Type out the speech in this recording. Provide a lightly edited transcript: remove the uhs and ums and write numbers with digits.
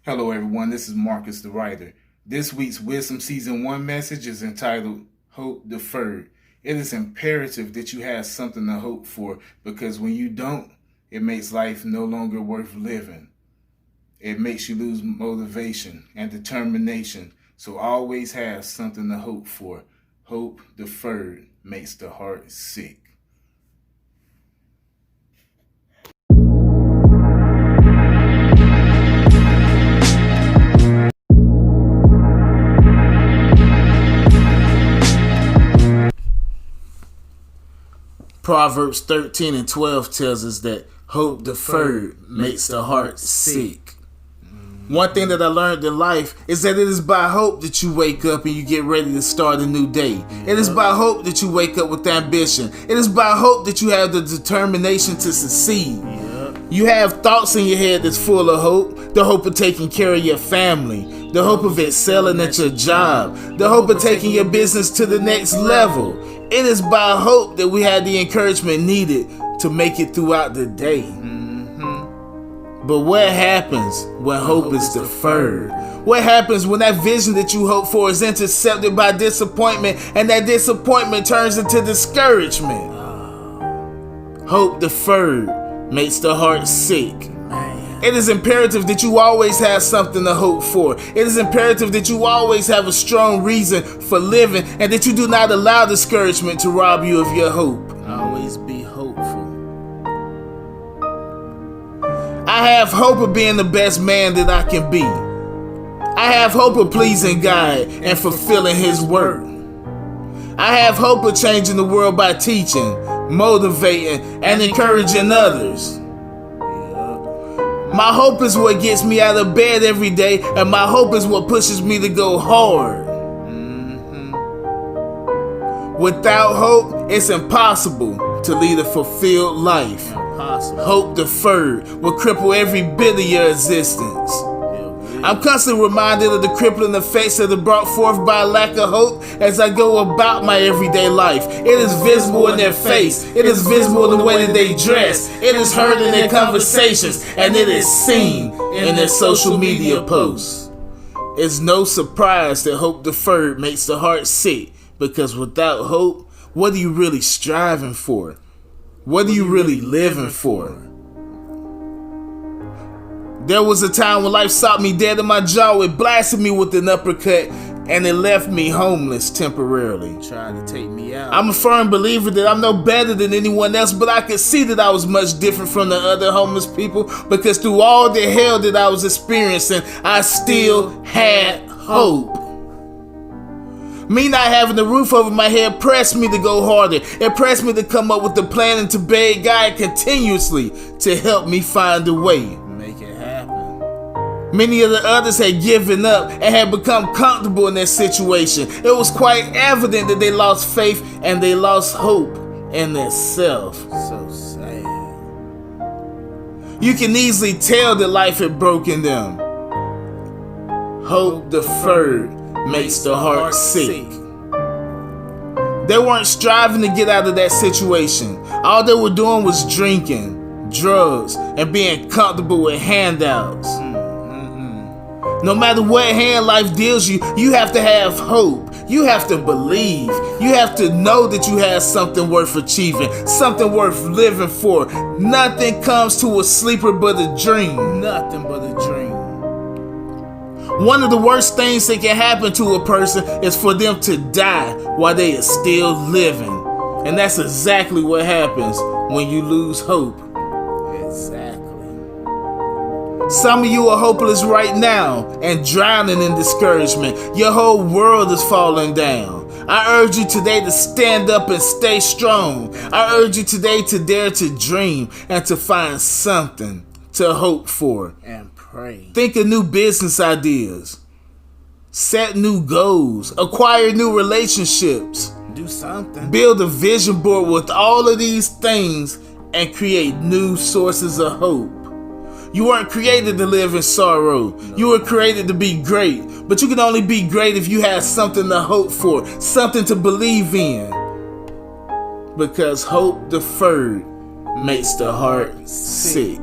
Hello, everyone. This is Marques The Writer. This week's Wisdom Season 1 message is entitled Hope Deferred. It is imperative that you have something to hope for, because when you don't, it makes life no longer worth living. It makes you lose motivation and determination. So always have something to hope for. Hope deferred makes the heart sick. Proverbs 13 and 12 tells us that hope deferred makes the heart sick. One thing that I learned in life is that it is by hope that you wake up and you get ready to start a new day. It is by hope that you wake up with ambition. It is by hope that you have the determination to succeed. You have thoughts in your head that's full of hope. The hope of taking care of your family. The hope of excelling at your job. The hope of taking your business to the next level. It is by hope that we have the encouragement needed to make it throughout the day. But what happens when hope is deferred? What happens when that vision that you hope for is intercepted by disappointment, and that disappointment turns into discouragement? Hope deferred makes the heart sick. It is imperative that you always have something to hope for. It is imperative that you always have a strong reason for living, and that you do not allow discouragement to rob you of your hope. Always be hopeful. I have hope of being the best man that I can be. I have hope of pleasing God and fulfilling His word. I have hope of changing the world by teaching, motivating, and encouraging others. My hope is what gets me out of bed every day, and my hope is what pushes me to go hard. Without hope, it's impossible to lead a fulfilled life. Hope deferred will cripple every bit of your existence. I'm constantly reminded of the crippling effects that are brought forth by a lack of hope as I go about my everyday life. It is visible in their face. It is visible in the way that they dress. It is heard in their conversations, and it is seen in their social media posts. It's no surprise that hope deferred makes the heart sick, because without hope, what are you really striving for? What are you really living for? There was a time when life stopped me dead in my jaw. It blasted me with an uppercut, and it left me homeless temporarily. Trying to take me out. I'm a firm believer that I'm no better than anyone else, but I could see that I was much different from the other homeless people, because through all the hell that I was experiencing, I still had hope. Me not having the roof over my head pressed me to go harder. It pressed me to come up with a plan and to beg God continuously to help me find a way. Make it happen. Many of the others had given up and had become comfortable in their situation. It was quite evident that they lost faith and they lost hope in themselves. So sad. You can easily tell that life had broken them. Hope deferred makes the heart sick. They weren't striving to get out of that situation. All they were doing was drinking, drugs, and being comfortable with handouts. No matter what hand life deals you, you have to have hope. You have to believe. You have to know that you have something worth achieving, something worth living for. Nothing comes to a sleeper but a dream. Nothing but a dream. One of the worst things that can happen to a person is for them to die while they are still living. And that's exactly what happens when you lose hope. Exactly. Some of you are hopeless right now and drowning in discouragement. Your whole world is falling down. I urge you today to stand up and stay strong. I urge you today to dare to dream and to find something to hope for. And pray. Think of new business ideas. Set new goals. Acquire new relationships. Do something. Build a vision board with all of these things and create new sources of hope. You weren't created to live in sorrow. No. You were created to be great. But you can only be great if you have something to hope for, something to believe in. Because hope deferred makes the heart sick.